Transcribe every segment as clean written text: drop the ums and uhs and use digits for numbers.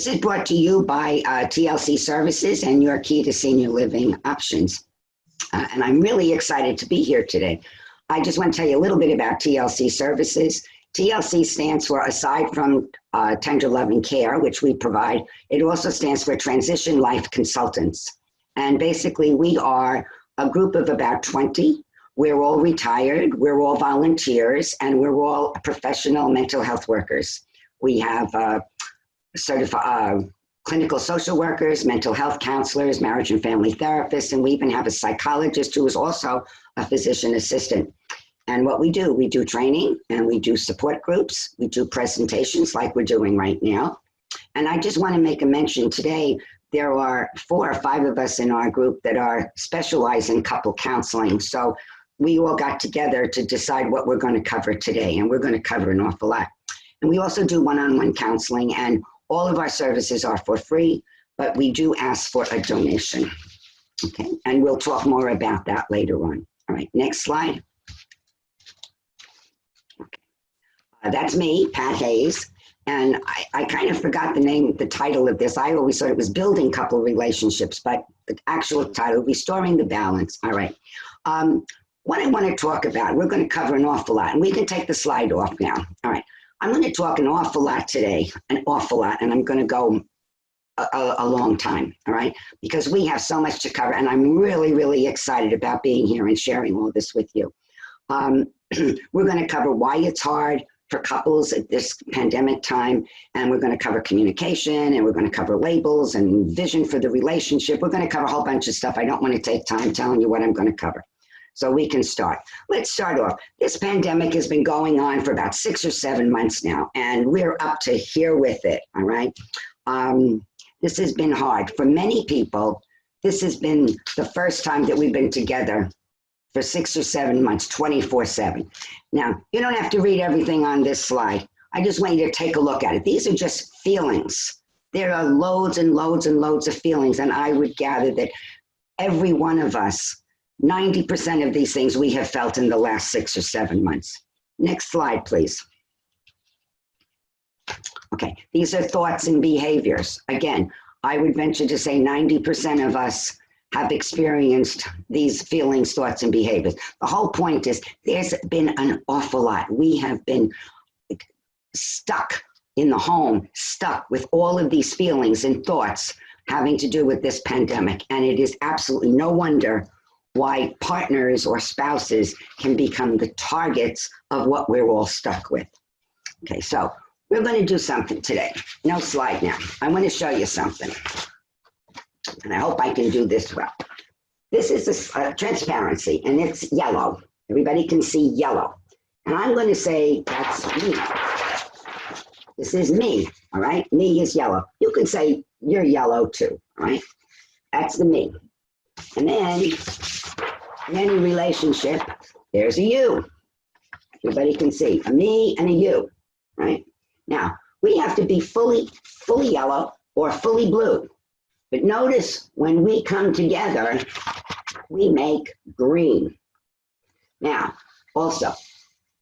This is brought to you by TLC Services and your key to senior living options. And I'm really excited to be here today. I just want to tell you a little bit about TLC Services. TLC stands for, aside from Tender Loving Care, which we provide, it also stands for Transition Life Consultants. And basically, we are a group of about 20. We're all retired, we're all volunteers, and we're all professional mental health workers. We have certified clinical social workers, mental health counselors, marriage and family therapists, and we even have a psychologist who is also a physician assistant. And what we do training, and we do support groups, we do presentations like we're doing right now. And I just want to make a mention today, there are 4 or 5 of us in our group that are specialized in couple counseling. So we all got together to decide what we're going to cover today, and we're going to cover an awful lot. And we also do one-on-one counseling, and all of our services are for free, but we do ask for a donation. Okay, and we'll talk more about that later on. All right, next slide. Okay. That's me, Pat Hayes, and I kind of forgot the title of this. I always thought it was Building Couple Relationships, but the actual title, Restoring the Balance. All right. What I want to talk about, we're going to cover an awful lot, and we can take the slide off now. All right. I'm going to talk an awful lot today, an awful lot, and I'm going to go a long time, all right? Because we have so much to cover, and I'm really, really excited about being here and sharing all this with you. We're going to cover why it's hard for couples at this pandemic time, and we're going to cover communication, and we're going to cover labels and vision for the relationship. We're going to cover a whole bunch of stuff. I don't want to take time telling you what I'm going to cover. So we can start. Let's start off. This pandemic has been going on for about 6 or 7 months now, and we're up to here with it, all right? This has been hard. For many people, this has been the first time that we've been together for 6 or 7 months, 24/7. Now, you don't have to read everything on this slide. I just want you to take a look at it. These are just feelings. There are loads and loads and loads of feelings, and I would gather that every one of us, 90% of these things we have felt in the last 6 or 7 months. Next slide, please. Okay, these are thoughts and behaviors. Again, I would venture to say 90% of us have experienced these feelings, thoughts, and behaviors. The whole point is there's been an awful lot. We have been stuck in the home, stuck with all of these feelings and thoughts having to do with this pandemic. And it is absolutely no wonder why partners or spouses can become the targets of what we're all stuck with. Okay, so we're going to do something today. No slide now. I want to show you something. And I hope I can do this well. This is a transparency, and it's yellow. Everybody can see yellow. And I'm going to say that's me. This is me, all right? Me is yellow. You can say you're yellow too, all right? That's the me. And then in any relationship, there's a you. Everybody can see a me and a you, right? Now, we have to be fully yellow or fully blue. But notice when we come together, we make green. Now, also,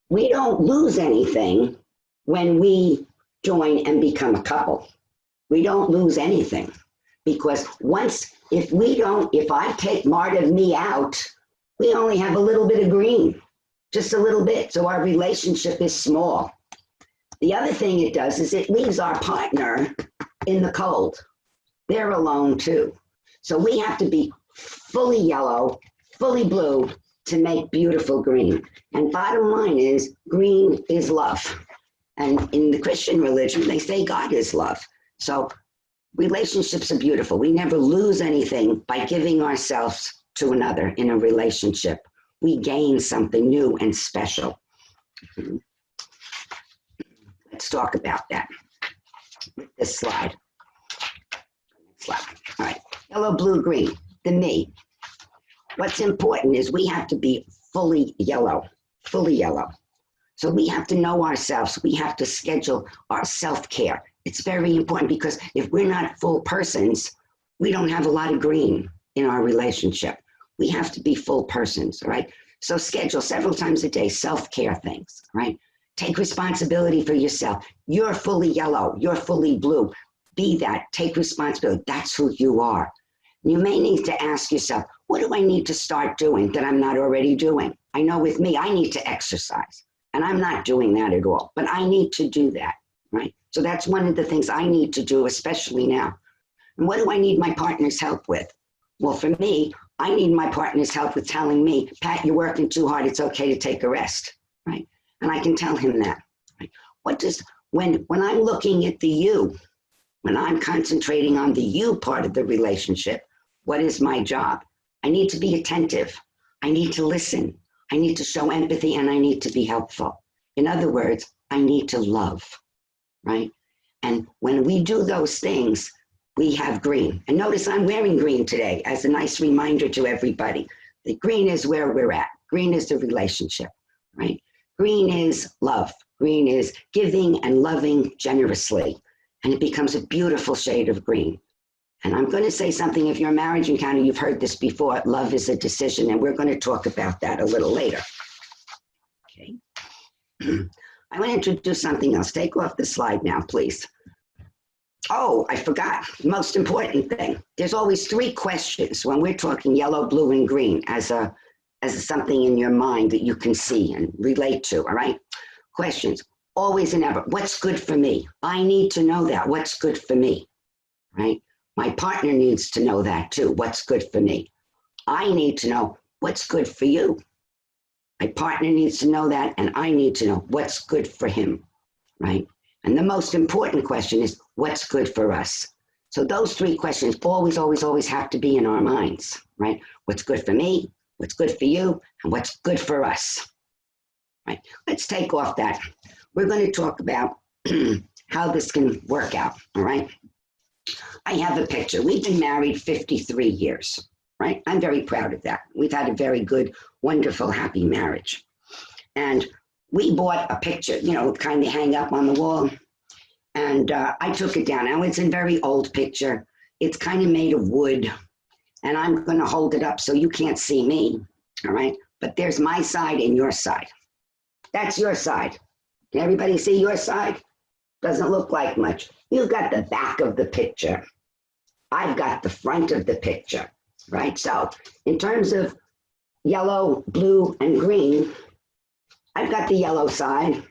we don't lose anything when we join and become a couple. We don't lose anything. Because if I take part of me out, we only have a little bit of green, just a little bit. So our relationship is small. The other thing it does is it leaves our partner in the cold. They're alone too. So we have to be fully yellow, fully blue to make beautiful green. And bottom line is green is love. And in the Christian religion, they say God is love. So relationships are beautiful. We never lose anything by giving ourselves to another in a relationship. We gain something new and special. Let's talk about that with this slide. Next slide. All right, yellow, blue, green, the me. What's important is we have to be fully yellow, fully yellow. So we have to know ourselves. We have to schedule our self-care. It's very important because if we're not full persons, we don't have a lot of green in our relationship. We have to be full persons, all right? So schedule several times a day self-care things, right? Take responsibility for yourself. You're fully yellow. You're fully blue. be that. Take responsibility. That's who you are. You may need to ask yourself, what do I need to start doing that I'm not already doing? I know with me, I need to exercise, and I'm not doing that at all, but I need to do that, right? So that's one of the things I need to do, especially now. And what do I need my partner's help with? Well, for me, I need my partner's help with telling me, Pat, you're working too hard. It's okay to take a rest, right? And I can tell him that. Right? When I'm looking at the you, when I'm concentrating on the you part of the relationship, what is my job? I need to be attentive. I need to listen. I need to show empathy, and I need to be helpful. In other words, I need to love, right? And when we do those things, we have green. And notice I'm wearing green today as a nice reminder to everybody. The green is where we're at. Green is the relationship, right? Green is love. Green is giving and loving generously. And it becomes a beautiful shade of green. And I'm going to say something, if you're a marriage encounter, you've heard this before, love is a decision, and we're going to talk about that a little later. Okay. I want to introduce something else. Take off the slide now, please. Oh, I forgot. Most important thing. There's always 3 questions when we're talking yellow, blue, and green as something in your mind that you can see and relate to, all right? Questions, always and ever. What's good for me? I need to know that. What's good for me, right? My partner needs to know that too. What's good for me? I need to know what's good for you. My partner needs to know that, and I need to know what's good for him, right? And the most important question is, what's good for us? So those 3 questions always, always, always have to be in our minds, right? What's good for me, what's good for you, and what's good for us, right? Let's take off that. We're going to talk about how this can work out, all right? I have a picture. We've been married 53 years, right? I'm very proud of that. We've had a very good, wonderful, happy marriage. And we bought a picture, kind of hang up on the wall. And I took it down. Now, it's a very old picture. It's kind of made of wood. And I'm going to hold it up so you can't see me, all right? But there's my side and your side. That's your side. Can everybody see your side? Doesn't look like much. You've got the back of the picture. I've got the front of the picture, right? So in terms of yellow, blue, and green, I've got the yellow side.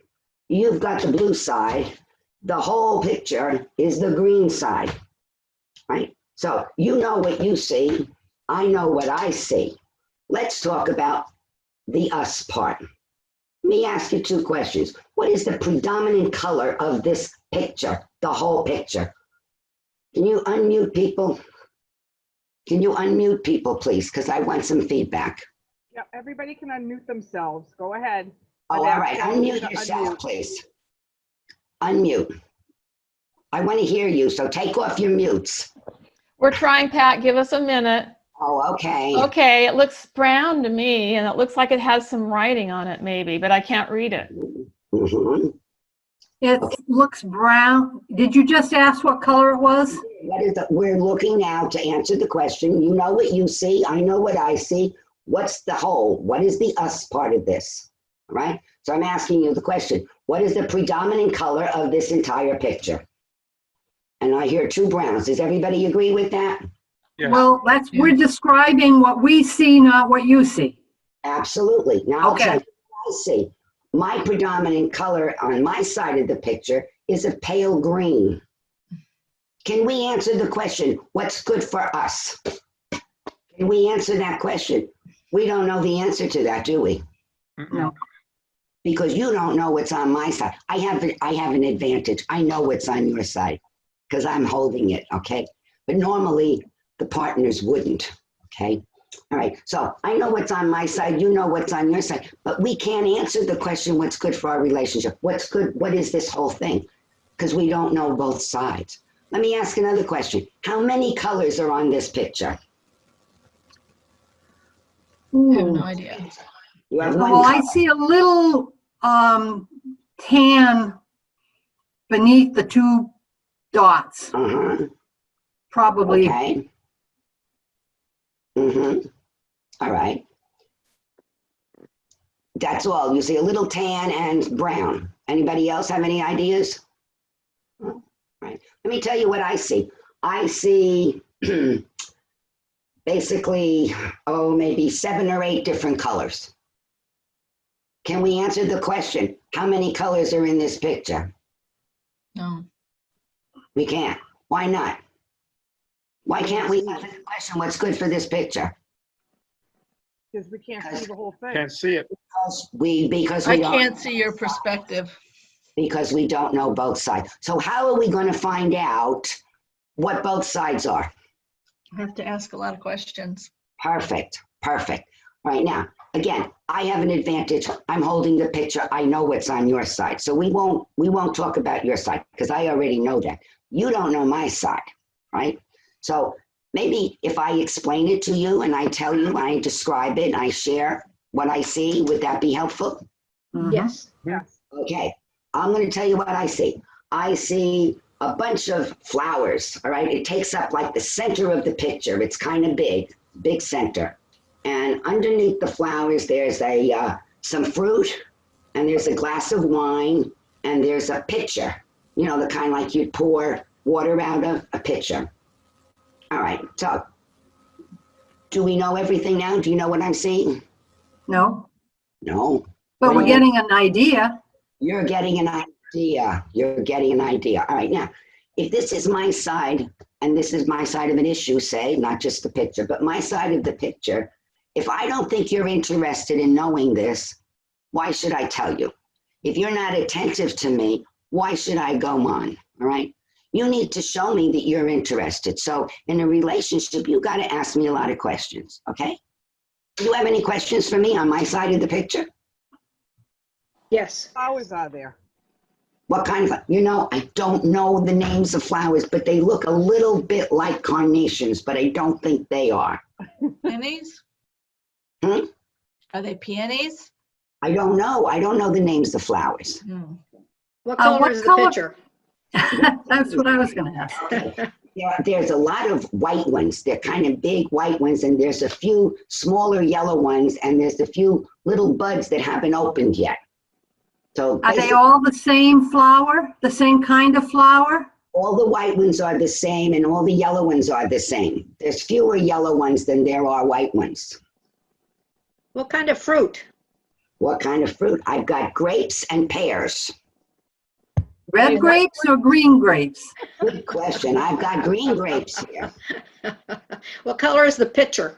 You've got the blue side. The whole picture is the green side, right? So you know what you see. I know what I see. Let's talk about the us part. Let me ask you 2 questions. What is the predominant color of this picture, the whole picture? Can you unmute people? Can you unmute people, please? Because I want some feedback. Yeah, everybody can unmute themselves. Go ahead. Oh, all right. Unmute yourself, please. Unmute. I want to hear you, so take off your mutes. We're trying, Pat. Give us a minute. Oh, okay. Okay, it looks brown to me, and it looks like it has some writing on it, maybe, but I can't read it. Mm-hmm. It looks brown. Did you just ask what color it was? We're looking now to answer the question. You know what you see. I know what I see. What's the whole? What is the us part of this? All right? So I'm asking you the question. What is the predominant color of this entire picture? And I hear 2 browns. Does everybody agree with that? Yeah. Well, we're describing what we see, not what you see. Absolutely. Now Okay. I'll tell you what I see. My predominant color on my side of the picture is a pale green. Can we answer the question, what's good for us? Can we answer that question? We don't know the answer to that, do we? No. Because you don't know what's on my side. I have an advantage. I know what's on your side because I'm holding it, okay? But normally the partners wouldn't, okay? All right, so I know what's on my side, you know what's on your side, but we can't answer the question, what's good for our relationship? What's good, what is this whole thing? Because we don't know both sides. Let me ask another question. How many colors are on this picture? I have no idea. You have one Well, color. I see a little tan beneath the 2 dots, Uh-huh, probably. okay. Mm-hmm, all right. That's all. You see a little tan and brown. Anybody else have any ideas? All right. Let me tell you what I see. I see basically, maybe 7 or 8 different colors. Can we answer the question, how many colors are in this picture? No. We can't. Why not? Why can't we answer the question, what's good for this picture? Because we can't see the whole thing. Can't see it. Because I we don't, can't see your perspective. because we don't know both sides. So how are we going to find out what both sides are? I have to ask a lot of questions. Perfect. Right now, again, I have an advantage. I'm holding the picture. I know what's on your side. So we won't talk about your side because I already know that. You don't know my side, right? So maybe if I explain it to you and I tell you, I describe it, I share what I see, would that be helpful? Mhm. Yes. Yes. Okay, I'm going to tell you what I see. I see a bunch of flowers, all right? It takes up like the center of the picture. It's kind of big center. And underneath the flowers, there's some fruit, and there's a glass of wine, and there's a pitcher, you know, the kind like you'd pour water out of, a pitcher. All right, so do we know everything now? Do you know what I'm seeing? No, No. but What we're do you- getting an idea. You're getting an idea. All right, now, if this is my side, and this is my side of an issue, say, not just the picture, but my side of the picture, if I don't think you're interested in knowing this, why should I tell you? If you're not attentive to me, why should I go on? All right? You need to show me that you're interested. So in a relationship, you got to ask me a lot of questions, okay? Do you have any questions for me on my side of the picture? Yes. Flowers are there. What kind of, I don't know the names of flowers, but they look a little bit like carnations, but I don't think they are. Peonies? Hmm? Are they peonies? I don't know. I don't know the names of flowers. Hmm. What color what is the color- picture? That's what I was going to ask. Okay. There's a lot of white ones. They're kind of big white ones, and there's a few smaller yellow ones, and there's a few little buds that haven't opened yet. So Are they basically, all the same flower, the same kind of flower? all the white ones are the same, and all the yellow ones are the same. There's fewer yellow ones than there are white ones. What kind of fruit? What kind of fruit? I've got grapes and pears. Red grapes or green grapes? Good question. I've got green grapes here. What color is the picture?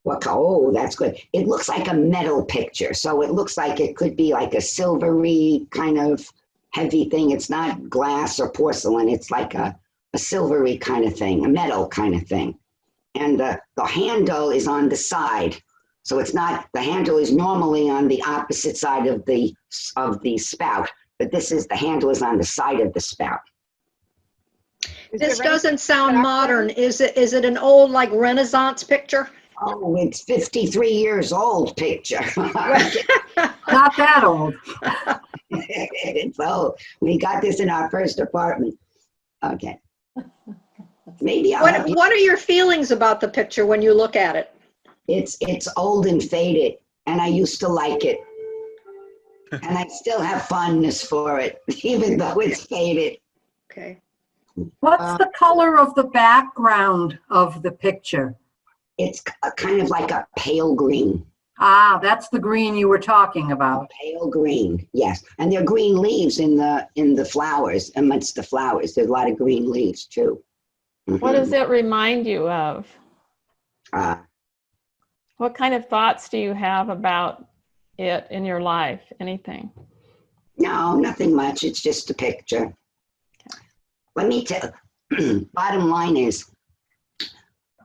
Oh, that's good. It looks like a metal picture. So it looks like it could be like a silvery kind of heavy thing. It's not glass or porcelain. It's like a silvery kind of thing, a metal kind of thing. And the handle is on the side. So it's not, the handle is normally on the opposite side of the spout, but the handle is on the side of the spout. Is This there any doesn't sound background? modern. Is it an old, like, Renaissance picture? Oh, it's 53 years old picture. Not that old. It's old. We got this in our first apartment. Okay. Maybe I'll help you. What are your feelings about the picture when you look at it? It's old and faded, and I used to like it. And I still have fondness for it, even though it's faded. Okay. What's the color of the background of the picture? It's kind of like a pale green. Ah, that's the green you were talking about. Pale green, yes. And there are green leaves in the flowers, amongst the flowers. There's a lot of green leaves too. What does it remind you of? Uh, What kind of thoughts do you have about it in your life? Anything? no, nothing much. It's just a picture. Let me tell, bottom line is,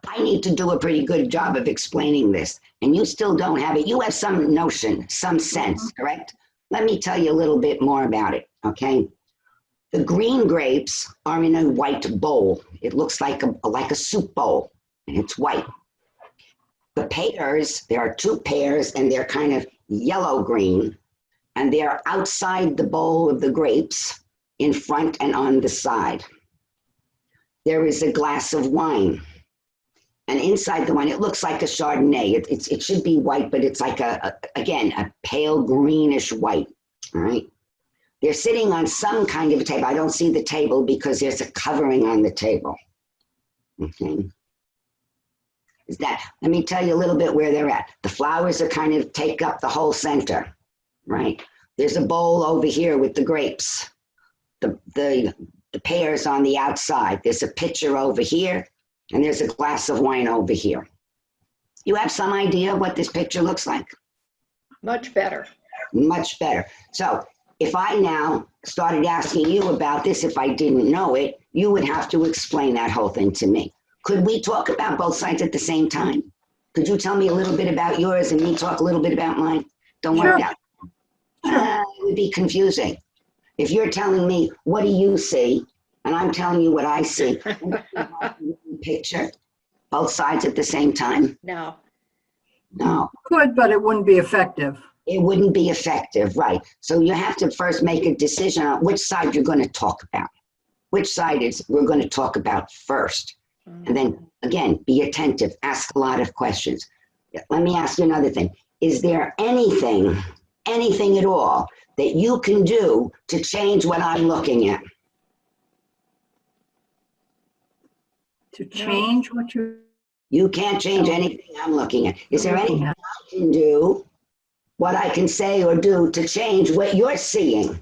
I need to do a pretty good job of explaining this, and you still don't have it. You have some notion, some sense, correct? Let me tell you a little bit more about it, okay? The green grapes are in a white bowl. It looks like a soup bowl, and it's white. The pears, there are 2 pears, and they're kind of yellow-green, and they're outside the bowl of the grapes, in front and on the side. There is a glass of wine. And inside the wine, it looks like a Chardonnay. It should be white, but it's like again, a pale greenish white, all right? They're sitting on some kind of a table. I don't see the table because there's a covering on the table. Okay. Let me tell you a little bit where they're at. The flowers are kind of take up the whole center, right? There's a bowl over here with the grapes. The pears on the outside. There's a pitcher over here, and there's a glass of wine over here. You have some idea what this picture looks like? Much better. Much better. So if I now started asking you about this, if I didn't know it, you would have to explain that whole thing to me. Could we talk about both sides at the same time? Could you tell me a little bit about yours and me talk a little bit about mine? Don't work out. It would be confusing. If you're telling me, what do you see? And I'm telling you what I see. Picture, both sides at the same time? No. No. Could, but it wouldn't be effective. It wouldn't be effective, right? So you have to first make a decision on which side you're going to talk about. Which side we're going to talk about first. And then, again, be attentive. Ask a lot of questions. Let me ask you another thing. Is there anything at all that you can do to change what I'm looking at? To change what You can't change anything I'm looking at. Is there anything I can do, what I can say or do to change what you're seeing?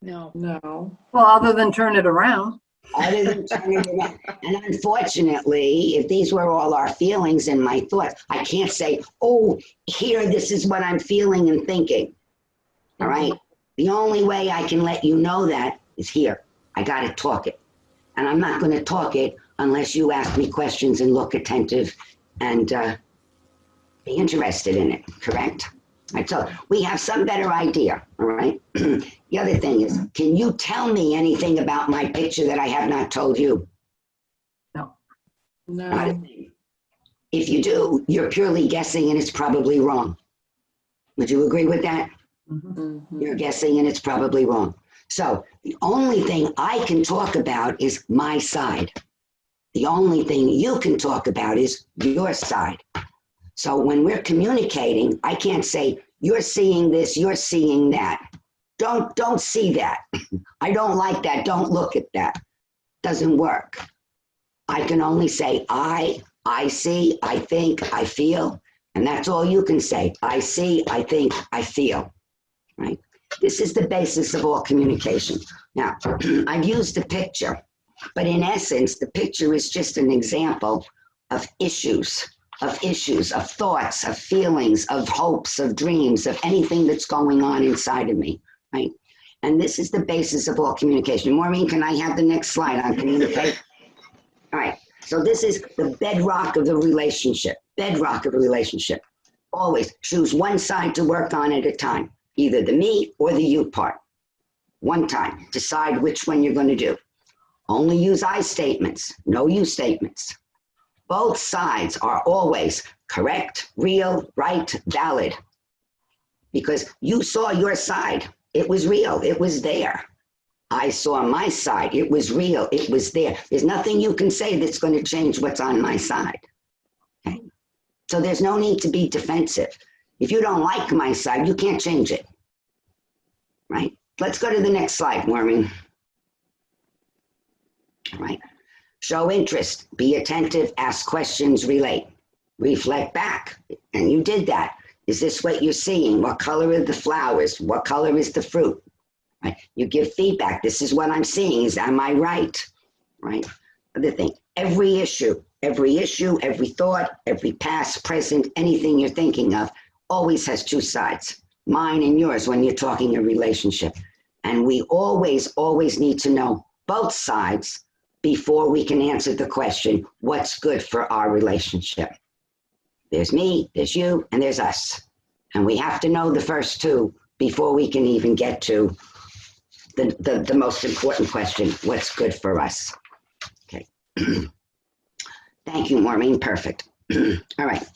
No. No. well, other than turn it around. Other than turning it around. And unfortunately, if these were all our feelings and my thoughts, I can't say, oh, here, this is what I'm feeling and thinking. All right? The only way I can let you know that is here. I got to talk it. And I'm not going to talk it unless you ask me questions and look attentive and be interested in it, correct? All right, so we have some better idea, all right? The other thing is, can you tell me anything about my picture that I have not told you? No. Not a No. thing. If you do, you're purely guessing and it's probably wrong. Would you agree with that? Mhm. You're guessing and it's probably wrong. So the only thing I can talk about is my side. The only thing you can talk about is your side. So when we're communicating, I can't say, you're seeing this, you're seeing that. Don't see that. I don't like that. Don't look at that. Doesn't work. I can only say, I see, I think, I feel. And that's all you can say. I see, I think, I feel. Right? This is the basis of all communication. Now, I've used a picture, but in essence, the picture is just an example of issues, of thoughts, of feelings, of hopes, of dreams, of anything that's going on inside of me, right? And this is the basis of all communication. Maureen, can I have the next slide on communicate? All right, so this is the bedrock of the relationship, Always choose one side to work on at a time, either the me or the you part. One time, decide which one you're going to do. Only use I statements, no you statements. Both sides are always correct, real, right, valid. Because you saw your side. It was real. It was there. I saw my side. It was real. It was there. There's nothing you can say that's going to change what's on my side. Okay? So there's no need to be defensive. If you don't like my side, you can't change it. Right? Let's go to the next slide, Maureen. All right. Show interest, be attentive, ask questions, relate, reflect back. And you did that. Is this what you're seeing? What color are the flowers? What color is the fruit? Right? You give feedback. This is what I'm seeing. Am I right? Right? Other thing, every issue, every thought, every past, present, anything you're thinking of always has two sides, mine and yours when you're talking a relationship. And we always need to know both sides before we can answer the question, what's good for our relationship? There's me, there's you, and there's us. And we have to know the first two before we can even get to the most important question, what's good for us? Okay. Thank you, Maureen. Perfect. All right.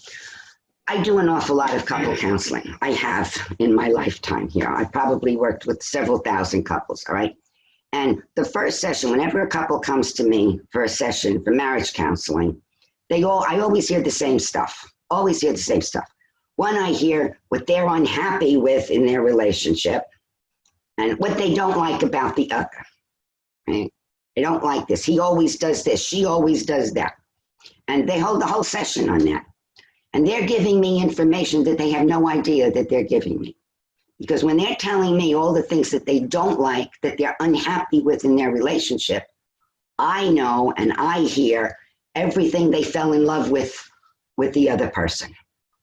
I do an awful lot of couple counseling. I have in my lifetime here. I've probably worked with several thousand couples, all right? And the first session, whenever a couple comes to me for a session for marriage counseling, I always hear the same stuff, One, I hear what they're unhappy with in their relationship. and what they don't like about the other. Right? They don't like this. He always does this. She always does that. And they hold the whole session on that. And they're giving me information that they have no idea that they're giving me. Because when they're telling me all the things that they don't like, that they're unhappy with in their relationship, I know and I hear everything they fell in love with the other person.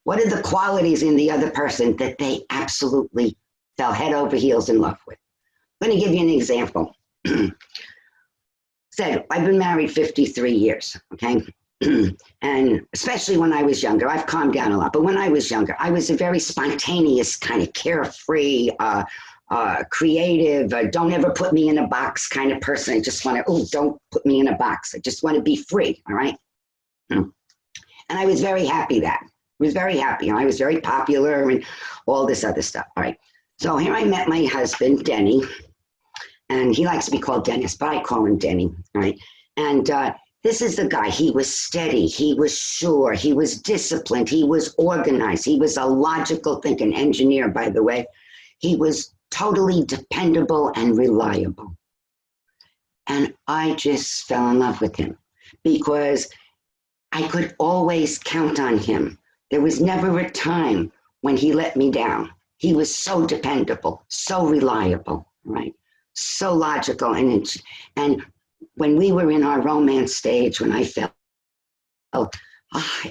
What are the qualities in the other person that they absolutely fell head over heels in love with? I'm going to give you an example. Said, I've been married 53 years, okay? And especially when I was younger, I've calmed down a lot, but when I was younger, I was a very spontaneous, kind of carefree, creative, don't ever put me in a box kind of person. I just want to, oh, don't put me in a box. I just want to be free, all right? And I was very happy that. I was very happy. And I was very popular and all this other stuff, all right? So here I met my husband, Denny, and he likes to be called Dennis, but I call him Denny, all right? And this is the guy. He was steady. He was sure. He was disciplined. He was organized. He was a logical thinking engineer, by the way. He was totally dependable and reliable. And I just fell in love with him because I could always count on him. There was never a time when he let me down. He was so dependable, so reliable, right? So logical. And when we were in our romance stage, when I felt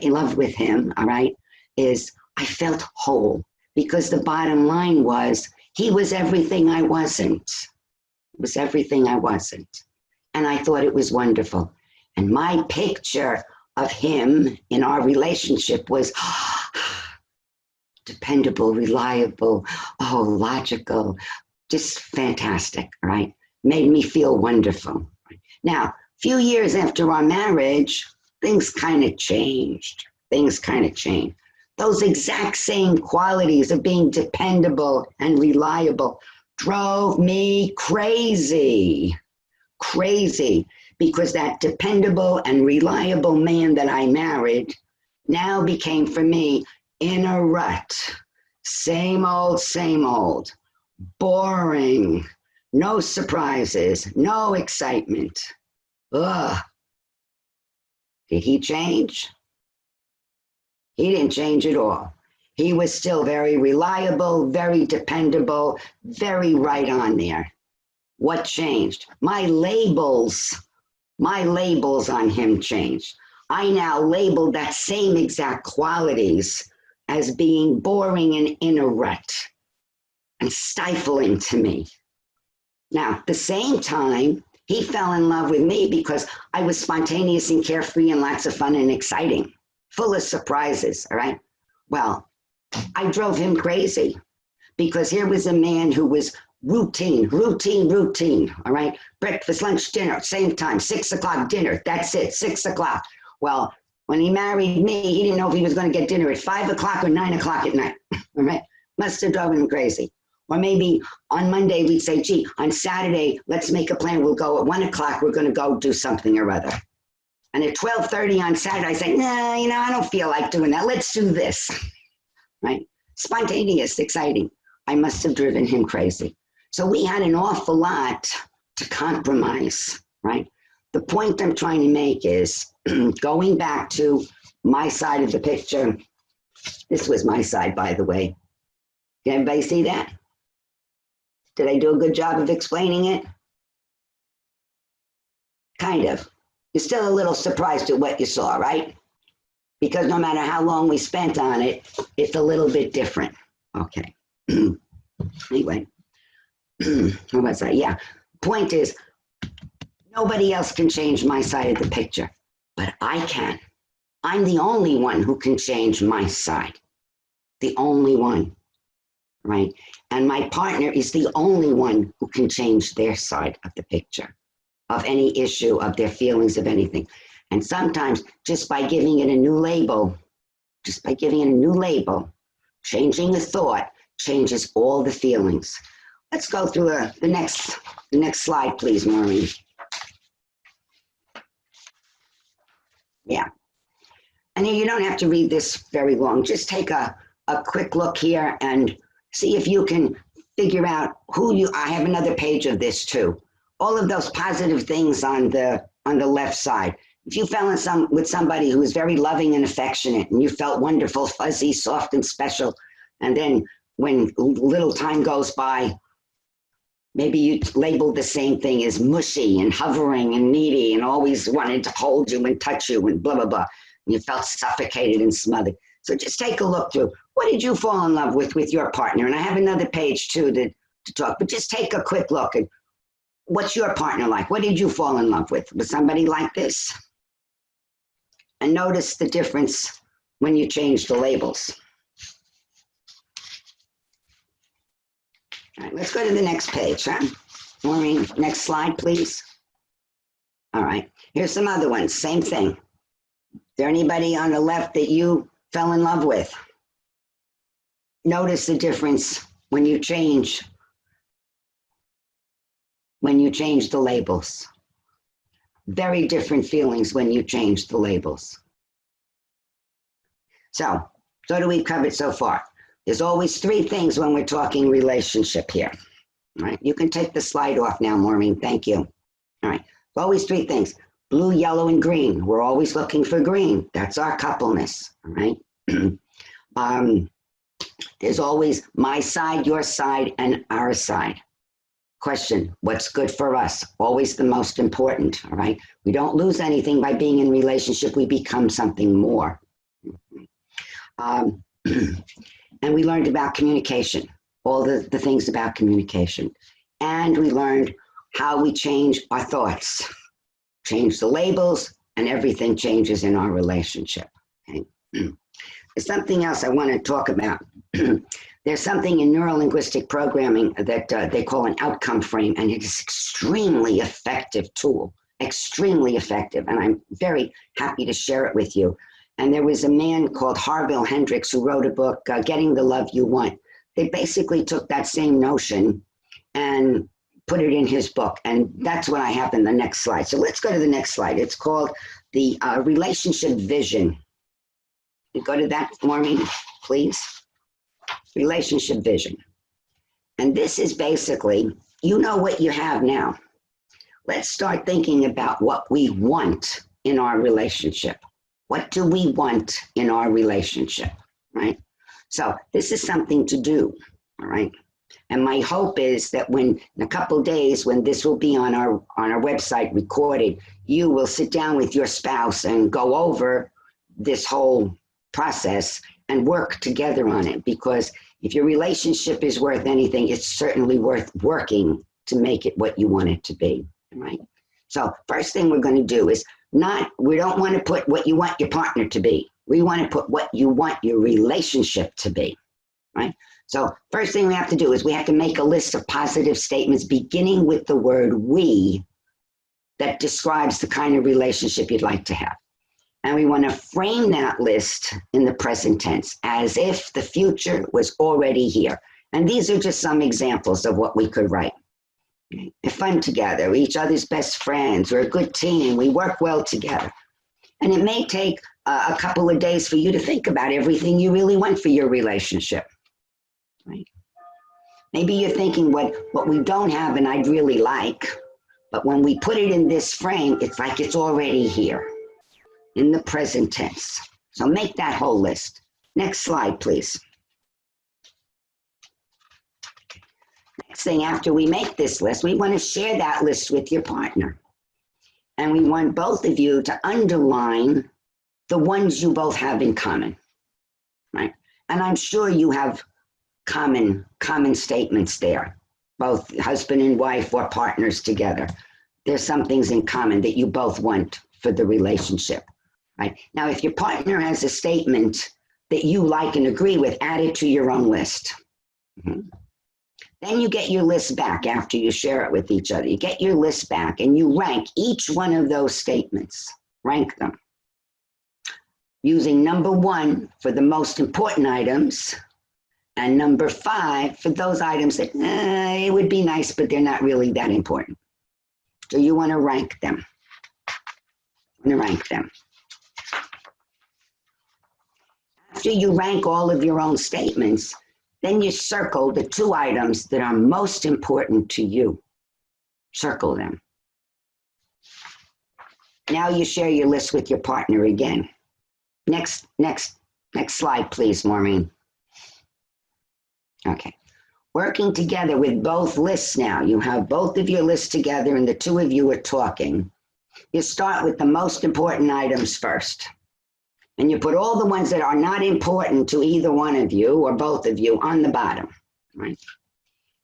in love with him, all right, I felt whole because the bottom line was he was everything I wasn't. It was everything I wasn't. And I thought it was wonderful. And my picture of him in our relationship was dependable, reliable, logical, just fantastic, right? Made me feel wonderful. Now, a few years after our marriage, things kind of changed. Those exact same qualities of being dependable and reliable drove me crazy, because that dependable and reliable man that I married now became for me in a rut. Same old, boring. No surprises, no excitement. Ugh. Did he change? He didn't change at all. He was still very reliable, very dependable, very right on there. What changed? My labels on him changed. I now labeled that same exact qualities as being boring and in a rut and stifling to me. Now, at the same time, he fell in love with me because I was spontaneous and carefree and lots of fun and exciting, full of surprises, all right? Well, I drove him crazy because here was a man who was routine, all right? Breakfast, lunch, dinner, same time, 6 o'clock dinner, that's it, 6 o'clock. Well, when he married me, he didn't know if he was going to get dinner at 5 o'clock or 9 o'clock at night, all right? Must have drove him crazy. Or maybe on Monday, we'd say, gee, on Saturday, let's make a plan. We'll go at 1 o'clock. We're going to go do something or other. And at 12:30 on Saturday, I say, nah, I don't feel like doing that. Let's do this, right? Spontaneous, exciting. I must have driven him crazy. So we had an awful lot to compromise, right? The point I'm trying to make is going back to my side of the picture. This was my side, by the way. Can everybody see that? Did I do a good job of explaining it? Kind of. You're still a little surprised at what you saw, right? Because no matter how long we spent on it, it's a little bit different. Okay. Anyway, what was that? Yeah. Point is, nobody else can change my side of the picture, but I can. I'm the only one who can change my side. The only one. Right? And my partner is the only one who can change their side of the picture, of any issue, of their feelings, of anything. And sometimes just by giving it a new label, changing the thought changes all the feelings. Let's go through the next slide, please, Maureen. Yeah. And you don't have to read this very long. Just take a quick look here and see if you can figure out I have another page of this too. All of those positive things on the left side. If you fell in with somebody who was very loving and affectionate and you felt wonderful, fuzzy, soft and special, and then when little time goes by, maybe you labeled the same thing as mushy and hovering and needy and always wanted to hold you and touch you and blah, blah, blah. And you felt suffocated and smothered. So just take a look through. What did you fall in love with your partner? And I have another page too to talk, but just take a quick look at what's your partner like? What did you fall in love with? Was somebody like this? And notice the difference when you change the labels. All right, let's go to the next page, huh? Maureen, next slide, please. All right, here's some other ones, same thing. Is there anybody on the left that you fell in love with? Notice the difference when you change the labels. Very different feelings when you change the labels. So what do we covered so far? There's always three things when we're talking relationship here. All right, you can take the slide off now, Maureen, thank you. All right, always three things. Blue, yellow, and green. We're always looking for green. That's our coupleness, all right? There's always my side, your side, and our side. Question, what's good for us? Always the most important, all right? We don't lose anything by being in relationship. We become something more. And we learned about communication, all the things about communication. And we learned how we change our thoughts, change the labels, and everything changes in our relationship. Okay? There's something else I want to talk about. There's something in neuro-linguistic programming that they call an outcome frame, and it is extremely effective tool, extremely effective, and I'm very happy to share it with you. And there was a man called Harville Hendrix who wrote a book, Getting the Love You Want. They basically took that same notion and put it in his book, and that's what I have in the next slide. So let's go to the next slide. It's called the relationship vision. You go to that for me, please. Relationship vision. And this is basically, you know what you have now. Let's start thinking about what we want in our relationship. What do we want in our relationship, right? So this is something to do, all right? And my hope is that in a couple of days, when this will be on our website recorded, you will sit down with your spouse and go over this whole process and work together on it, because if your relationship is worth anything, it's certainly worth working to make it what you want it to be, right? So first thing we're going to do is we don't want to put what you want your partner to be. We want to put what you want your relationship to be, right? So first thing we have to do is we have to make a list of positive statements beginning with the word we that describes the kind of relationship you'd like to have. And we want to frame that list in the present tense as if the future was already here. And these are just some examples of what we could write. We're fun together, we're each other's best friends, we're a good team, we work well together. And it may take a couple of days for you to think about everything you really want for your relationship. Right? Maybe you're thinking what we don't have and I'd really like, but when we put it in this frame, it's like it's already here in the present tense. So make that whole list. Next slide, please. Next thing, after we make this list, we want to share that list with your partner. And we want both of you to underline the ones you both have in common, right? And I'm sure you have common statements there, both husband and wife or partners together. There's some things in common that you both want for the relationship, right? Now, if your partner has a statement that you like and agree with, add it to your own list. Mm-hmm. Then you get your list back after you share it with each other. You get your list back and you rank each one of those statements. Rank them. Using number 1 for the most important items and number 5 for those items that it would be nice, but they're not really that important. So you want to rank them. After you rank all of your own statements, Then you circle the 2 items that are most important to you. Circle them. Now you share your list with your partner again. Next slide, please, Maureen. Okay. Working together with both lists now. You have both of your lists together and the 2 of you are talking. You start with the most important items first. And you put all the ones that are not important to either one of you or both of you on the bottom, right?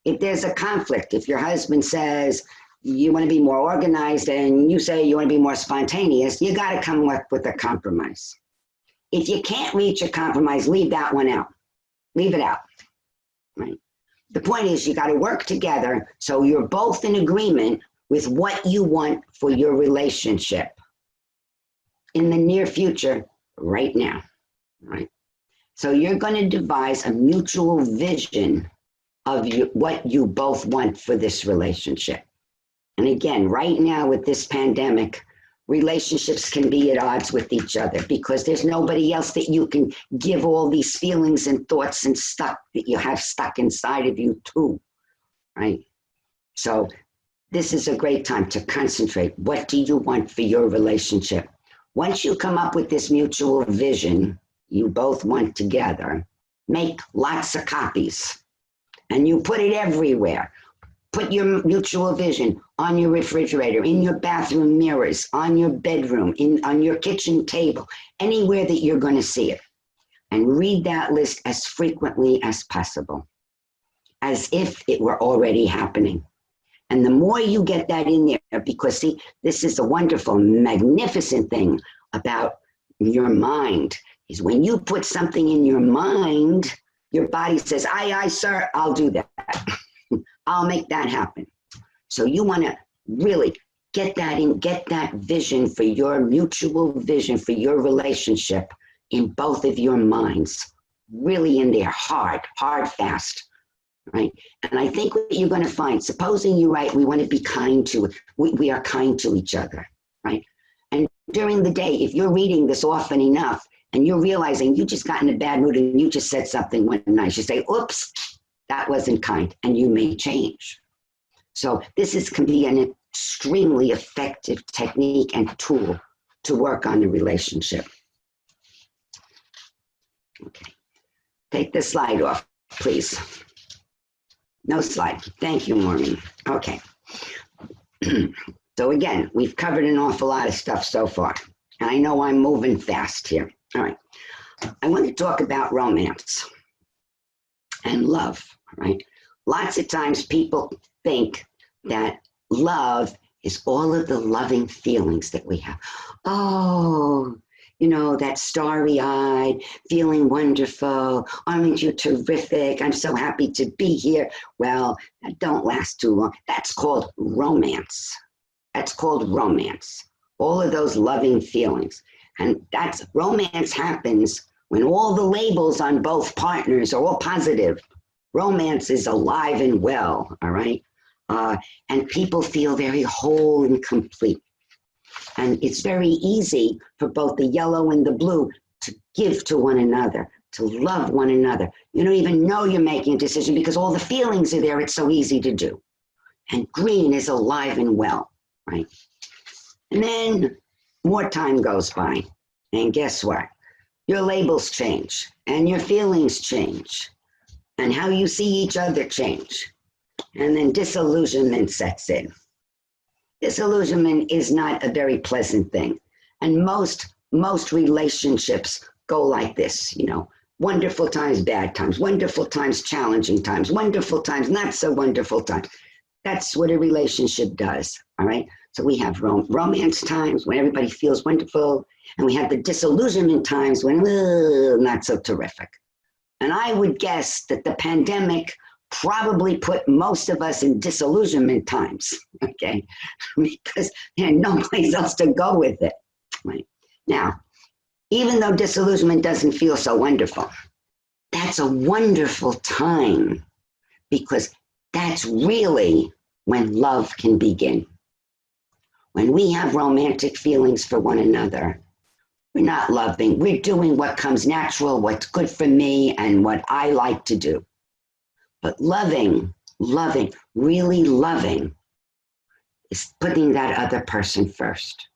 If there's a conflict, if your husband says you want to be more organized and you say you want to be more spontaneous, you got to come up with a compromise. If you can't reach a compromise, leave that one out. Leave it out, right? The point is you got to work together so you're both in agreement with what you want for your relationship in the near future, right now, right? So you're going to devise a mutual vision of what you both want for this relationship. And again, right now with this pandemic, relationships can be at odds with each other because there's nobody else that you can give all these feelings and thoughts and stuff that you have stuck inside of you too, right? So this is a great time to concentrate. What do you want for your relationship? Once you come up with this mutual vision you both want together, make lots of copies and you put it everywhere. Put your mutual vision on your refrigerator, in your bathroom mirrors, on your bedroom, on your kitchen table, anywhere that you're going to see it. And read that list as frequently as possible, as if it were already happening. And the more you get that in there, because see, this is a wonderful, magnificent thing about your mind, is when you put something in your mind, your body says, aye, sir, I'll do that. I'll make that happen. So you want to really get that in, get that vision for your mutual vision for your relationship in both of your minds, really in there, hard, fast, right? And I think what you're going to find, supposing you write, we want to be kind to, we are kind to each other, right? And during the day, if you're reading this often enough and you're realizing you just got in a bad mood and you just said something one night, you say, oops, that wasn't kind, and you may change. So this can be an extremely effective technique and tool to work on the relationship. Okay, take the slide off, please. No slide. Thank you, Maureen. Okay. So again, we've covered an awful lot of stuff so far, and I know I'm moving fast here. All right. I want to talk about romance and love, right? Lots of times people think that love is all of the loving feelings that we have. Oh, you know, that starry-eyed, feeling wonderful. Aren't you terrific? I'm so happy to be here. Well, that don't last too long. That's called romance. That's called romance. All of those loving feelings. And that's romance happens when all the labels on both partners are all positive. Romance is alive and well, all right? And people feel very whole and complete. And it's very easy for both the yellow and the blue to give to one another, to love one another. You don't even know you're making a decision because all the feelings are there. It's so easy to do. And green is alive and well, right? And then more time goes by. And guess what? Your labels change and your feelings change and how you see each other change. And then disillusionment sets in. Disillusionment is not a very pleasant thing. And most relationships go like this, you know, wonderful times, bad times, wonderful times, challenging times, wonderful times, not so wonderful times. That's what a relationship does, all right? So we have romance times when everybody feels wonderful, and we have the disillusionment times when not so terrific. And I would guess that the pandemic probably put most of us in disillusionment times, okay? Because no place else to go with it, right? Now, even though disillusionment doesn't feel so wonderful, that's a wonderful time because that's really when love can begin. When we have romantic feelings for one another, we're not loving, we're doing what comes natural, what's good for me, and what I like to do. But loving, really loving is putting that other person first,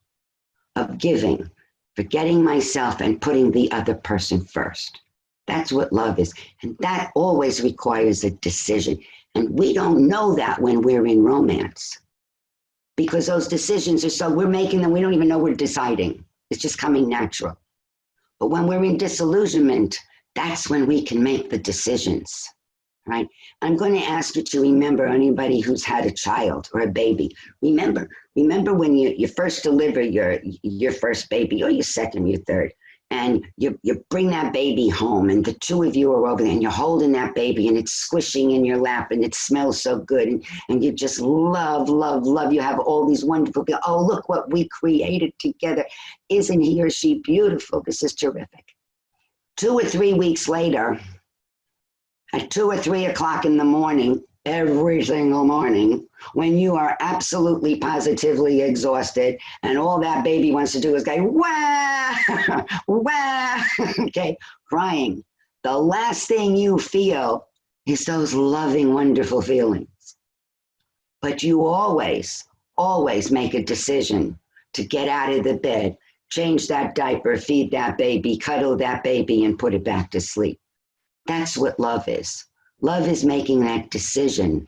of giving, forgetting myself and putting the other person first. That's what love is. And that always requires a decision. And we don't know that when we're in romance, because those decisions are so, we're making them, we don't even know we're deciding. It's just coming natural. But when we're in disillusionment, that's when we can make the decisions, right? I'm going to ask you to remember, anybody who's had a child or a baby, remember when you first deliver your first baby, or your second, your third, and you bring that baby home, and the two of you are over there, and you're holding that baby, and it's squishing in your lap, and it smells so good, and you just love. You have all these wonderful people. Oh, look what we created together. Isn't he or she beautiful? This is terrific. 2 or 3 weeks later, at 2 or 3 o'clock in the morning, every single morning, when you are absolutely positively exhausted and all that baby wants to do is go, wah, wah, okay, crying. The last thing you feel is those loving, wonderful feelings. But you always make a decision to get out of the bed, change that diaper, feed that baby, cuddle that baby, and put it back to sleep. That's what love is. Love is making that decision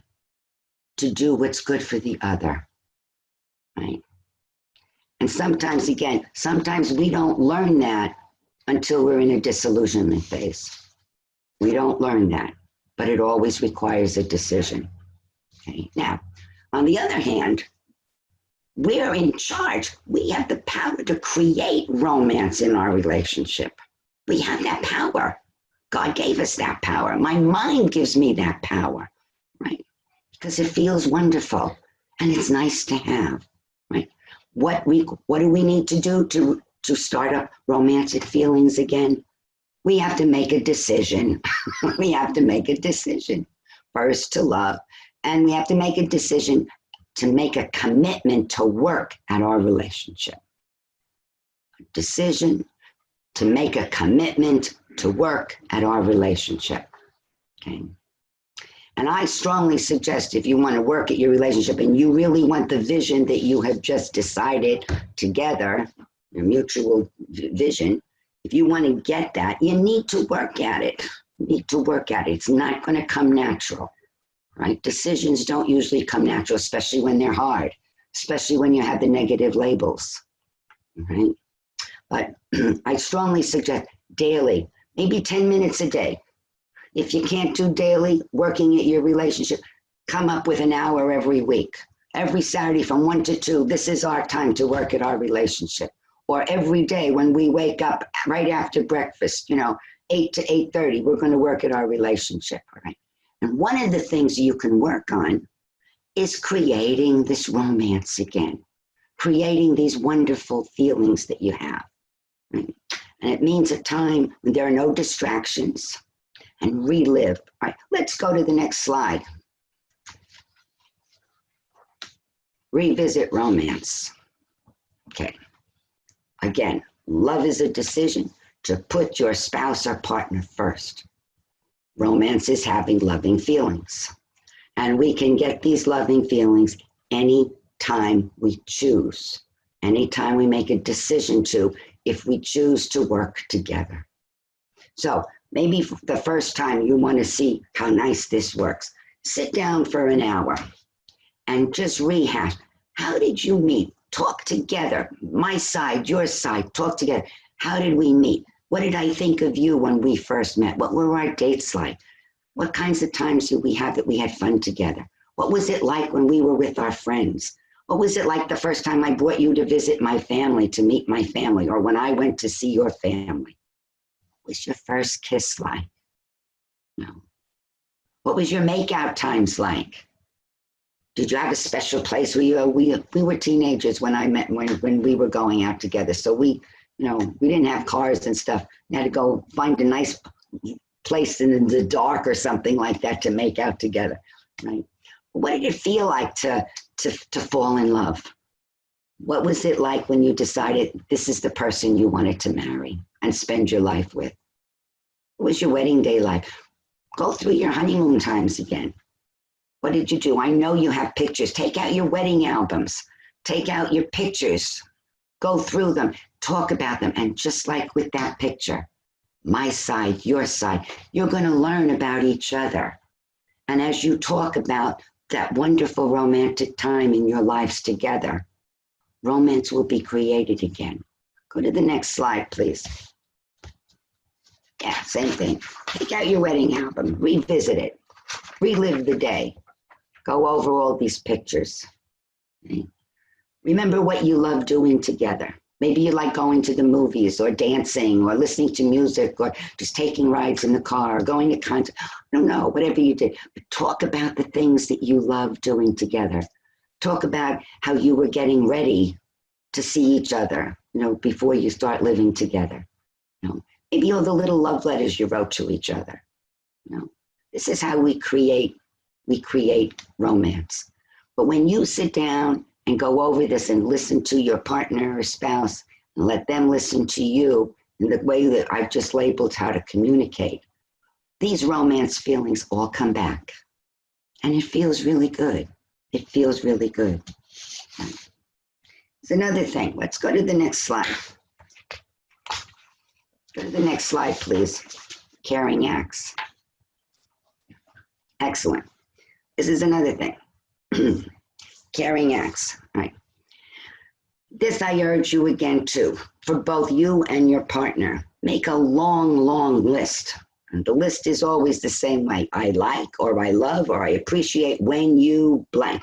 to do what's good for the other, right? And sometimes we don't learn that until we're in a disillusionment phase. We don't learn that, but it always requires a decision. Okay. Now, on the other hand, we're in charge. We have the power to create romance in our relationship. We have that power. God gave us that power. My mind gives me that power, right? Because it feels wonderful and it's nice to have, right? What do we need to do to start up romantic feelings again? We have to make a decision. We have to make a decision first to love, and we have to make a decision to make a commitment to work at our relationship. A decision to make a commitment to work at our relationship, okay? And I strongly suggest, if you want to work at your relationship and you really want the vision that you have just decided together, your mutual vision, if you want to get that, you need to work at it. You need to work at it. It's not going to come natural, right? Decisions don't usually come natural, especially when they're hard, especially when you have the negative labels, right? But I strongly suggest daily, maybe 10 minutes a day. If you can't do daily, working at your relationship, come up with an hour every week. Every Saturday from 1 to 2, this is our time to work at our relationship. Or every day when we wake up right after breakfast, 8 to 8:30, we're going to work at our relationship, all right? And one of the things you can work on is creating this romance again, creating these wonderful feelings that you have, right? And it means a time when there are no distractions, and relive. All right, let's go to the next slide. Revisit romance. Okay. Again, love is a decision to put your spouse or partner first. Romance is having loving feelings. And we can get these loving feelings anytime we choose, anytime we make a decision to, if we choose to work together. So maybe the first time you want to see how nice this works, sit down for an hour and just rehash. How did you meet? Talk together. My side, your side, talk together. How did we meet? What did I think of you when we first met? What were our dates like? What kinds of times did we have that we had fun together? What was it like when we were with our friends? What was it like the first time I brought you to visit my family, to meet my family, or when I went to see your family? What was your first kiss like? No. What was your makeout times like? Did you have a special place where we were teenagers when I met, when we were going out together. So we didn't have cars and stuff. We had to go find a nice place in the dark or something like that to make out together, right? What did it feel like to fall in love? What was it like when you decided this is the person you wanted to marry and spend your life with? What was your wedding day like? Go through your honeymoon times again. What did you do? I know you have pictures. Take out your wedding albums. Take out your pictures. Go through them. Talk about them. And just like with that picture, my side, your side, you're going to learn about each other. And as you talk about that wonderful romantic time in your lives together, romance will be created again. Go to the next slide, please. Yeah, same thing. Take out your wedding album, revisit it, relive the day, go over all these pictures. Okay? Remember what you love doing together. Maybe you like going to the movies or dancing or listening to music or just taking rides in the car or going to concert. I don't know, whatever you did. But talk about the things that you love doing together. Talk about how you were getting ready to see each other, before you start living together. Maybe all the little love letters you wrote to each other. This is how we create romance. But when you sit down and go over this and listen to your partner or spouse and let them listen to you in the way that I've just labeled how to communicate, these romance feelings all come back. And it feels really good. It feels really good. There's another thing. Let's go to the next slide. Go to the next slide, please. Caring acts. Excellent. This is another thing. Caring acts. All right. This I urge you again too, for both you and your partner. Make a long, long list. And the list is always the same way. I like, or I love, or I appreciate when you blank.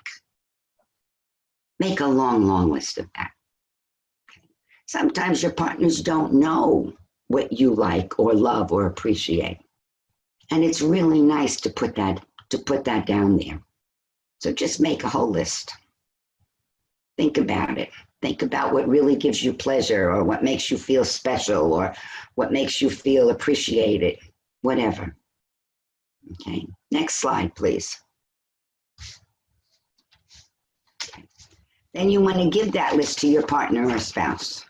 Make a long, long list of that. Okay. Sometimes your partners don't know what you like or love or appreciate. And it's really nice to put that down there. So just make a whole list. Think about it. Think about what really gives you pleasure or what makes you feel special or what makes you feel appreciated, whatever. Okay, next slide, please. Okay. Then you want to give that list to your partner or spouse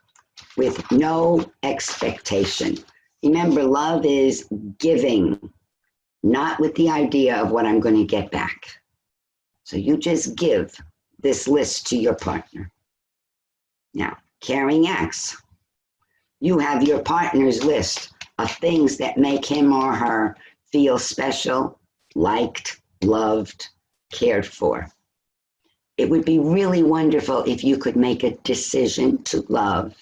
with no expectation. Remember, love is giving, not with the idea of what I'm going to get back. So you just give this list to your partner. Now, caring acts. You have your partner's list of things that make him or her feel special, liked, loved, cared for. It would be really wonderful if you could make a decision to love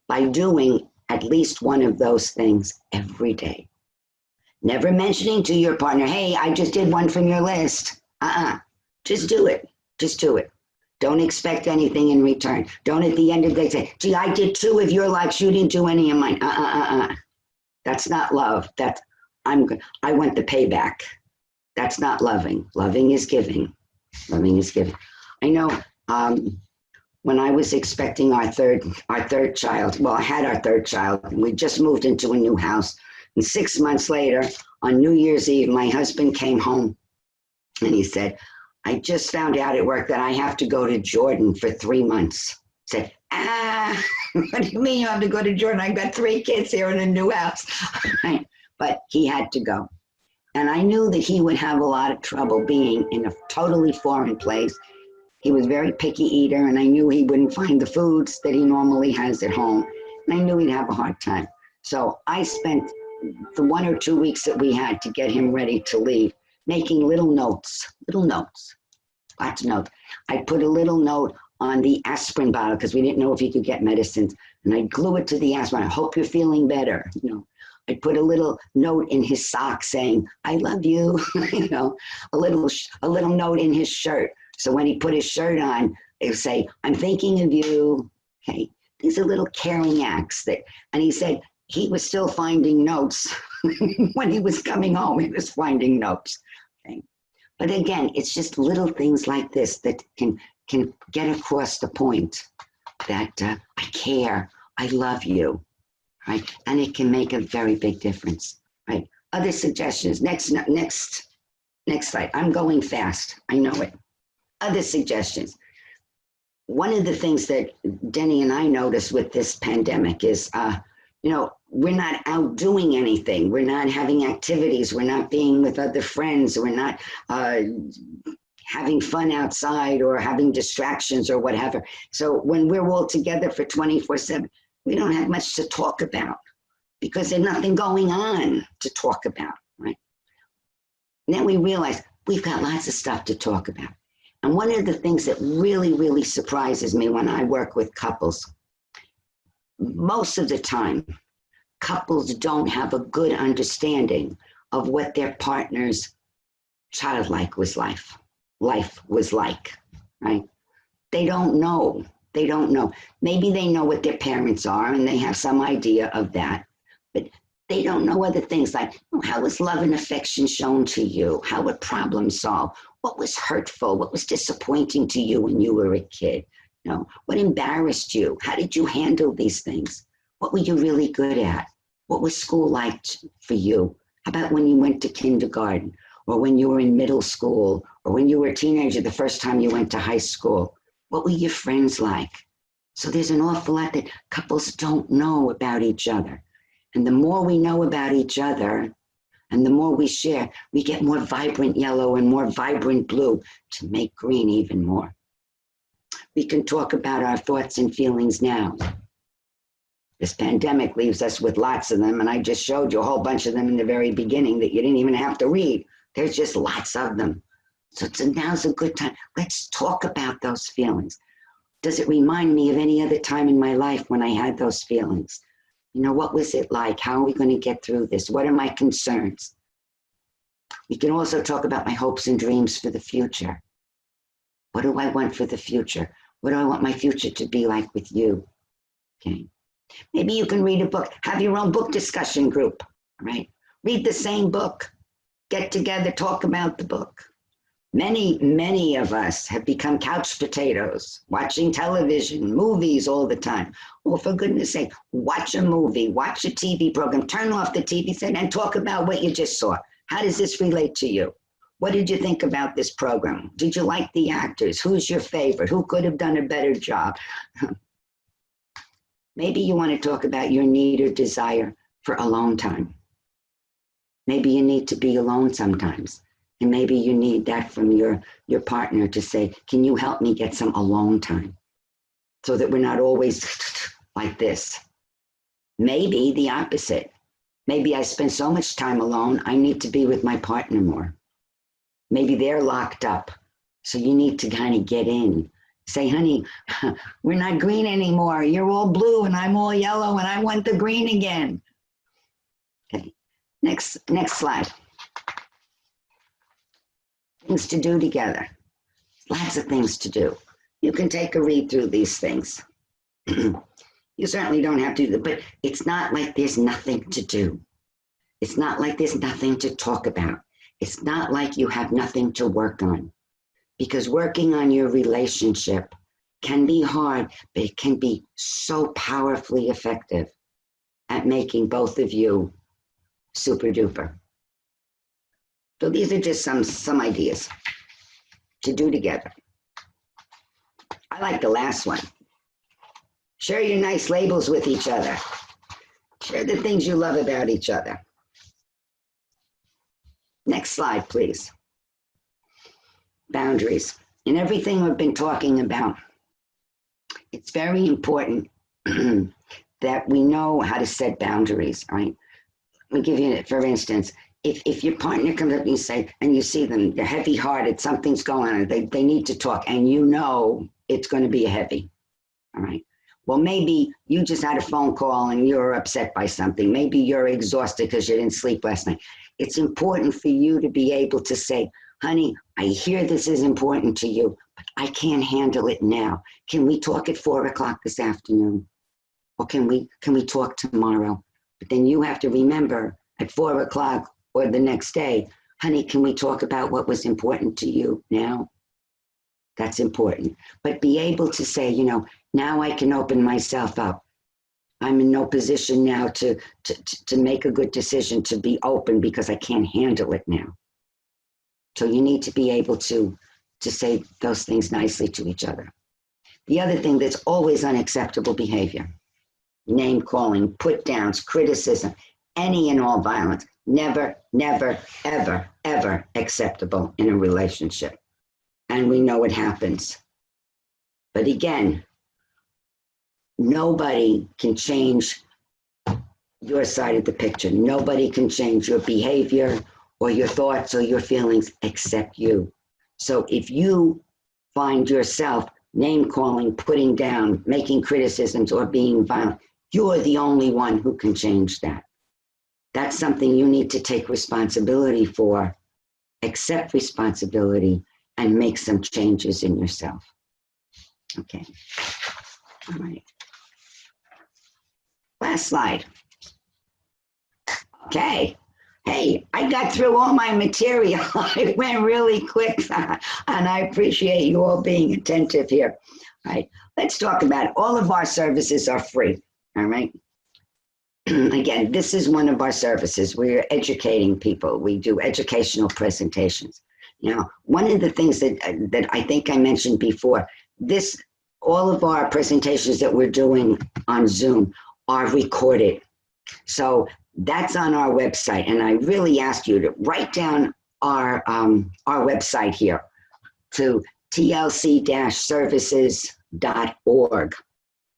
by doing at least one of those things every day. Never mentioning to your partner, hey, I just did one from your list. Just do it. Just do it. Don't expect anything in return. Don't at the end of the day say, gee, I did 2 of your likes, you didn't do any of mine. That's not love. I want the payback. That's not loving. Loving is giving. Loving is giving. I know when I was expecting our third child, well, I had our third child, and we just moved into a new house. And 6 months later, on New Year's Eve, my husband came home and he said, I just found out at work that I have to go to Jordan for 3 months. I said, what do you mean you have to go to Jordan? I've got 3 kids here in a new house. But he had to go. And I knew that he would have a lot of trouble being in a totally foreign place. He was a very picky eater, and I knew he wouldn't find the foods that he normally has at home. And I knew he'd have a hard time. So I spent the 1 or 2 weeks that we had to get him ready to leave, making little notes, lots of notes. I put a little note on the aspirin bottle because we didn't know if he could get medicines, and I glue it to the aspirin. I hope you're feeling better. I put a little note in his sock saying, I love you, a little note in his shirt. So when he put his shirt on, it would say, I'm thinking of you. Okay, these are little caring acts and he said he was still finding notes when he was coming home. He was finding notes. Okay, but again, it's just little things like this that can get across the point that I care, I love you. Right? And it can make a very big difference, right? Other suggestions, next slide. I'm going fast, I know it. Other suggestions. One of the things that Denny and I noticed with this pandemic is, we're not out doing anything. We're not having activities. We're not being with other friends. We're not having fun outside or having distractions or whatever. So when we're all together for 24/7, we don't have much to talk about because there's nothing going on to talk about, right? And then we realize we've got lots of stuff to talk about. And one of the things that really, really surprises me when I work with couples, most of the time, couples don't have a good understanding of what their partner's childlike life was like, right? They don't know. They don't know. Maybe they know what their parents are and they have some idea of that, but they don't know other things like, how was love and affection shown to you? How were problems solved? What was hurtful? What was disappointing to you when you were a kid? You know, what embarrassed you? How did you handle these things? What were you really good at? What was school like for you? How about when you went to kindergarten or when you were in middle school or when you were a teenager the first time you went to high school? What were your friends like? So there's an awful lot that couples don't know about each other. And the more we know about each other and the more we share, we get more vibrant yellow and more vibrant blue to make green even more. We can talk about our thoughts and feelings now. This pandemic leaves us with lots of them, and I just showed you a whole bunch of them in the very beginning that you didn't even have to read. There's just lots of them. So now's a good time. Let's talk about those feelings. Does it remind me of any other time in my life when I had those feelings? You know, what was it like? How are we going to get through this? What are my concerns? We can also talk about my hopes and dreams for the future. What do I want for the future? What do I want my future to be like with you? Okay. Maybe you can read a book, have your own book discussion group, right? Read the same book, get together, talk about the book. Many of us have become couch potatoes, watching television, movies all the time. Well, for goodness sake, watch a movie, watch a TV program, turn off the TV set and talk about what you just saw. How does this relate to you? What did you think about this program? Did you like the actors? Who's your favorite? Who could have done a better job? Maybe you want to talk about your need or desire for alone time. Maybe you need to be alone sometimes. And maybe you need that from your partner to say, can you help me get some alone time? So that we're not always like this. Maybe the opposite. Maybe I spend so much time alone, I need to be with my partner more. Maybe they're locked up. So you need to kind of get in. Say, honey, we're not green anymore. You're all blue and I'm all yellow and I want the green again. Okay, next slide. Things to do together. Lots of things to do. You can take a read through these things. You certainly don't have to, but it's not like there's nothing to do. It's not like there's nothing to talk about. It's not like you have nothing to work on. Because working on your relationship can be hard, but it can be so powerfully effective at making both of you super duper. So these are just some ideas to do together. I like the last one. Share your nice labels with each other. Share the things you love about each other. Next slide, please. Boundaries. In everything we've been talking about, it's very important that we know how to set boundaries, right? Let me give you, for instance, if your partner comes up and you say, and you see them, they're heavy-hearted, something's going on, they need to talk, and you know it's going to be heavy, all right? Well, maybe you just had a phone call and you're upset by something. Maybe you're exhausted because you didn't sleep last night. It's important for you to be able to say, honey, I hear this is important to you, but I can't handle it now. Can we talk at 4 o'clock this afternoon? Or can we talk tomorrow? But then you have to remember at 4 o'clock or the next day, honey, can we talk about what was important to you now? That's important. But be able to say, you know, now I can open myself up. I'm in no position now to make a good decision, to be open because I can't handle it now. So you need to be able to say those things nicely to each other. The other thing that's always unacceptable behavior name calling, put downs, criticism, any and all violence. Never, never, ever, ever acceptable in a relationship. And we know what happens. But again, nobody can change your side of the picture. Nobody can change your behavior or your thoughts or your feelings except you. So if you find yourself name calling, putting down, making criticisms, or being violent, you're the only one who can change that. That's something you need to take responsibility for, accept responsibility, and make some changes in yourself. Okay. All right. Last slide. Okay. Hey, I got through all my material. I went really quick, and I appreciate you all being attentive here. All right. Let's talk about it. All of our services are free. All right. Again, this is one of our services. We're educating people. We do educational presentations. Now, one of the things that I think I mentioned before, all of our presentations that we're doing on Zoom are recorded. So that's on our website. And I really ask you to write down our website here to tlc-services.org.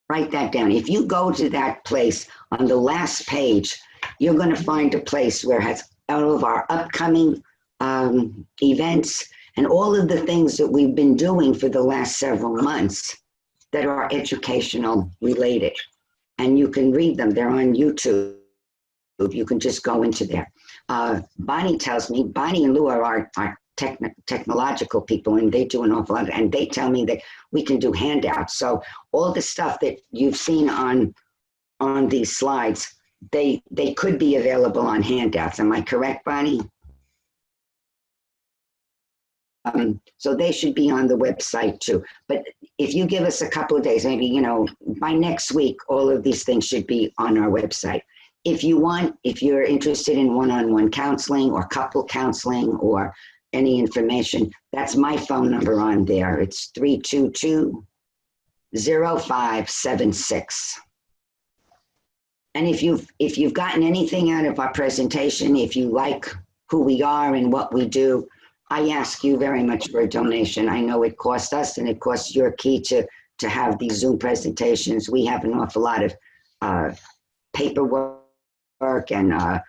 Write that down. If you go to that place on the last page, you're going to find a place where it has all of our upcoming events and all of the things that we've been doing for the last several months that are educational related. And you can read them. They're on YouTube. You can just go into there. Bonnie tells me, Bonnie and Lou are our technological people, and they do an awful lot, and they tell me that we can do handouts. So all the stuff that you've seen on these slides, they could be available on handouts. Am I correct, Bonnie? So they should be on the website too. But if you give us a couple of days, maybe, by next week, all of these things should be on our website. If you're interested in one-on-one counseling or couple counseling or any information, that's my phone number on there. It's 322-0576. And if you've gotten anything out of our presentation, if you like who we are and what we do, I ask you very much for a donation. I know it costs us and it costs your key to have these Zoom presentations. We have an awful lot of paperwork and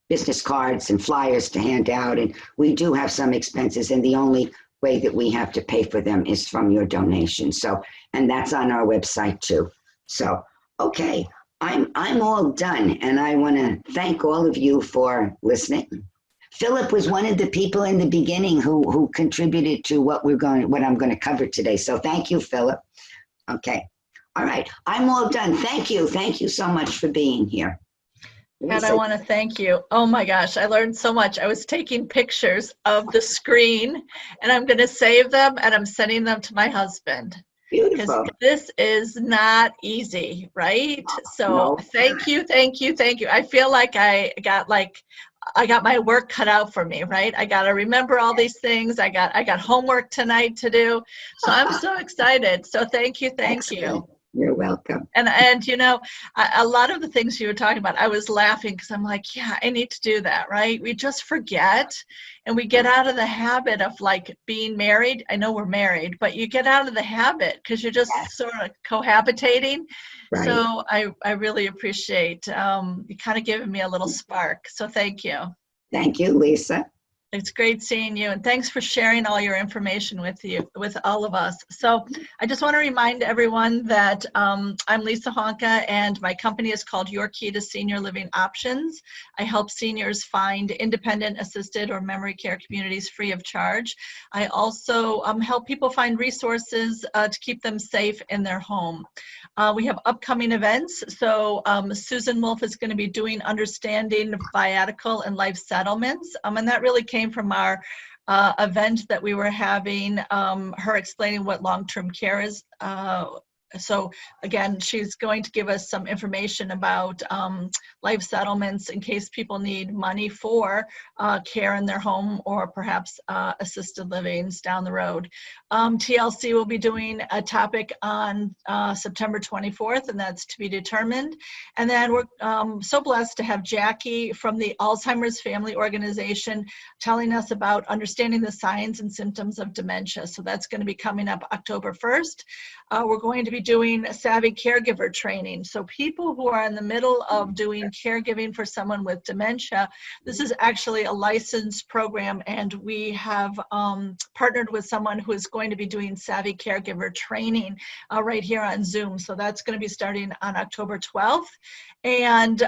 business cards and flyers to hand out, and we do have some expenses, and the only way that we have to pay for them is from your donation. So, and that's on our website too. So, okay, I'm all done, and I want to thank all of you for listening. Philip was one of the people in the beginning who contributed to what I'm going to cover today. So thank you, Philip. Okay. All right. I'm all done. Thank you. Thank you so much for being here. And I want to thank you. Oh my gosh, I learned so much. I was taking pictures of the screen, and I'm going to save them, and I'm sending them to my husband. Beautiful. Because this is not easy, right? So No. thank you. I feel like I got my work cut out for me, right? I got to remember all these things. I got homework tonight to do. So I'm so excited. So thank you. Excellent. You're welcome. And a lot of the things you were talking about, I was laughing because I'm like, yeah, I need to do that, right? We just forget, and we get out of the habit of like being married. I know we're married, but you get out of the habit because you're just sort of cohabitating. Right. So I really appreciate you kind of giving me a little spark. So thank you. Thank you, Lisa. It's great seeing you, and thanks for sharing all your information with all of us. So I just want to remind everyone that I'm Lisa Honka, and my company is called Your Key to Senior Living Options. I help seniors find independent, assisted, or memory care communities free of charge. I also help people find resources to keep them safe in their home. We have upcoming events. So Susan Wolf is going to be doing Understanding Viatical and Life Settlements, and that really came from our event that we were having, her explaining what long-term care is So again, she's going to give us some information about life settlements in case people need money for care in their home or perhaps assisted livings down the road. TLC will be doing a topic on September 24th, and that's to be determined. And then we're so blessed to have Jackie from the Alzheimer's Family Organization telling us about understanding the signs and symptoms of dementia. So that's going to be coming up October 1st. We're going to be doing savvy caregiver training. So people who are in the middle of doing caregiving for someone with dementia, this is actually a licensed program, and we have partnered with someone who is going to be doing savvy caregiver training right here on Zoom. So that's going to be starting on October 12th. And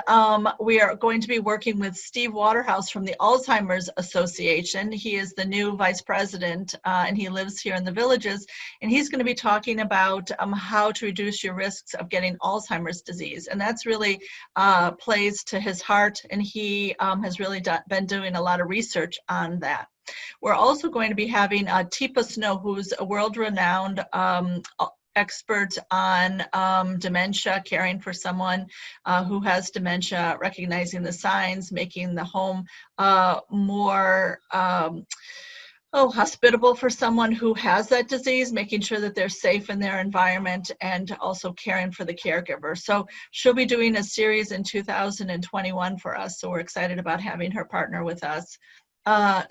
we are going to be working with Steve Waterhouse from the Alzheimer's Association. He is the new vice president, and he lives here in the Villages. And he's going to be talking about how to reduce your risks of getting Alzheimer's disease. And that's really plays to his heart, and he has really been doing a lot of research on that. We're also going to be having Teepa Snow, who's a world-renowned expert on dementia, caring for someone who has dementia, recognizing the signs, making the home more hospitable for someone who has that disease, making sure that they're safe in their environment, and also caring for the caregiver. So she'll be doing a series in 2021 for us. So we're excited about having her partner with us.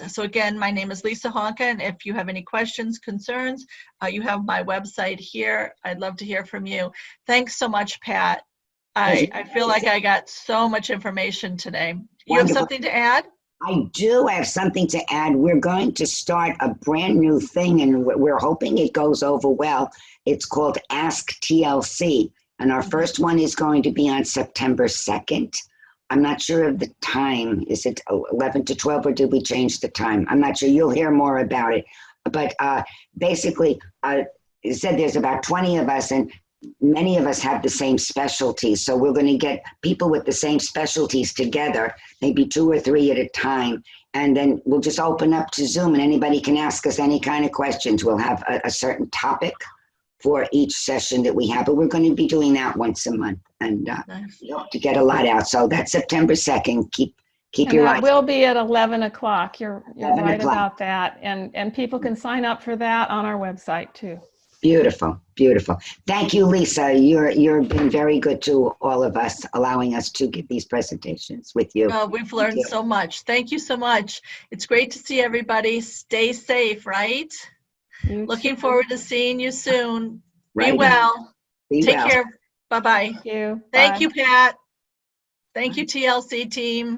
So again, my name is Lisa Honka, and if you have any questions, concerns, you have my website here. I'd love to hear from you. Thanks so much, Pat. I feel like I got so much information today. You have something to add? I do have something to add. We're going to start a brand new thing, and we're hoping it goes over well. It's called Ask TLC, and our first one is going to be on September 2nd. I'm not sure of the time. Is it 11 to 12, or did we change the time? I'm not sure. You'll hear more about it. But basically, it said there's about 20 of us, and many of us have the same specialties. So we're going to get people with the same specialties together, maybe 2 or 3 at a time. And then we'll just open up to Zoom, and anybody can ask us any kind of questions. We'll have a certain topic for each session that we have, but we're going to be doing that once a month, and we hope to get a lot out. So that's September 2nd. Keep your eyes. And that will be at 11 o'clock. You're 11 right o'clock. about that. And people can sign up for that on our website too. Beautiful, beautiful. Thank you, Lisa. You've been very good to all of us, allowing us to give these presentations with you. We've learned so much. Thank you so much. It's great to see everybody. Stay safe, right? Looking forward to seeing you soon. Right. Be well. Take care. Bye-bye. Thank you. Thank Bye. you, Pat. Thank you, TLC team.